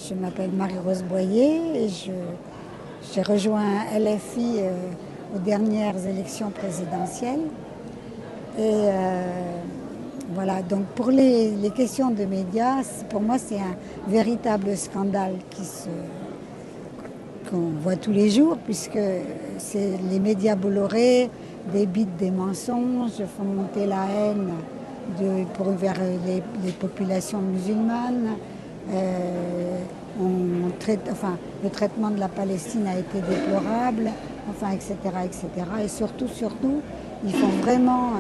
Je m'appelle Marie-Rose Boyer et j'ai rejoint LFI aux dernières élections présidentielles. Et voilà, donc pour les questions de médias, pour moi c'est un véritable scandale qu'on voit tous les jours, puisque c'est les médias Bolloré débitent des mensonges, font monter la haine vers les populations musulmanes. Le traitement de la Palestine a été déplorable, etc., etc. Et surtout, ils font vraiment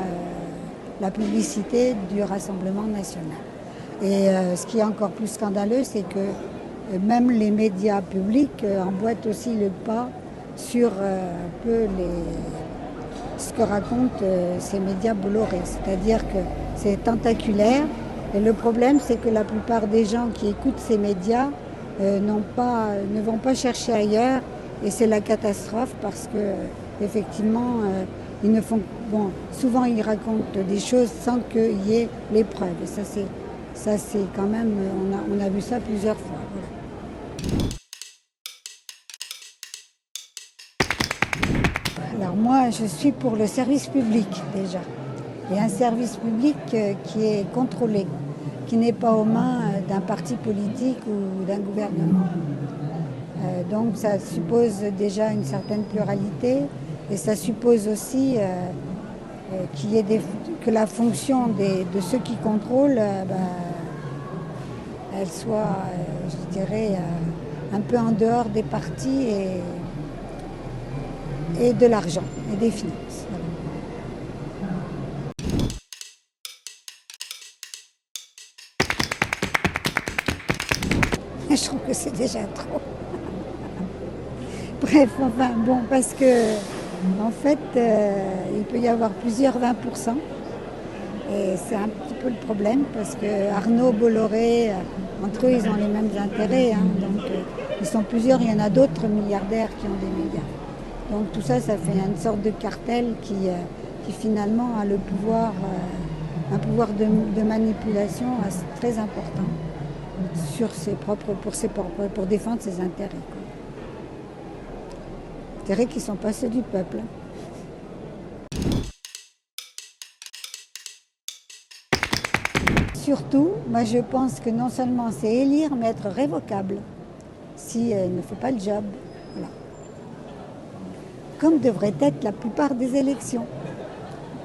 la publicité du Rassemblement national. Et ce qui est encore plus scandaleux, c'est que même les médias publics emboîtent aussi le pas sur un peu ce que racontent ces médias Bolloré. C'est-à-dire que c'est tentaculaire. Et le problème, c'est que la plupart des gens qui écoutent ces médias ne vont pas chercher ailleurs. Et c'est la catastrophe parce que, effectivement, souvent ils racontent des choses sans qu'il y ait les preuves. Et ça, c'est quand même, on a vu ça plusieurs fois. Voilà. Alors moi, je suis pour le service public déjà. Et un service public qui est contrôlé, qui n'est pas aux mains d'un parti politique ou d'un gouvernement. Donc ça suppose déjà une certaine pluralité et ça suppose aussi que la fonction de ceux qui contrôlent, elle soit, je dirais, un peu en dehors des partis et de l'argent et des finances. Voilà. Je trouve que c'est déjà trop. Bref, parce que, en fait, il peut y avoir plusieurs 20%. Et c'est un petit peu le problème, parce que Arnaud, Bolloré, entre eux, ils ont les mêmes intérêts. Donc, ils sont plusieurs, il y en a d'autres milliardaires qui ont des médias. Donc tout ça, ça fait une sorte de cartel qui finalement a le pouvoir, un pouvoir de manipulation très important pour défendre ses intérêts. Intérêts qui ne sont pas ceux du peuple. Surtout, moi je pense que non seulement c'est élire, mais être révocable si elle ne fait pas le job. Voilà. Comme devrait être la plupart des élections.